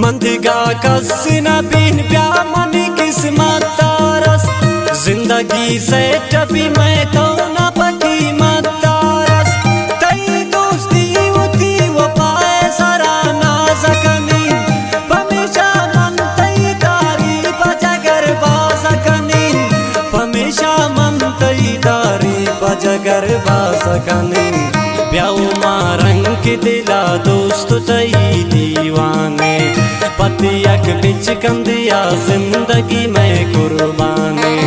मंदिगा कसिना बिन प्या मनी किस्मत तारस जिंदगी से टपी मैं तो न पकी मत तारस तई दोस्ती उती वो पाए सरा ना सकनी हमेशा मन तई तारी बजगर बा सकनी हमेशा मन तई तारी बजगर बा सकनी ब्याऊ मारंग के दिला दोस्त तई दीवाने पतियक बिच कंदिया जिंदगी में कुर्बानी।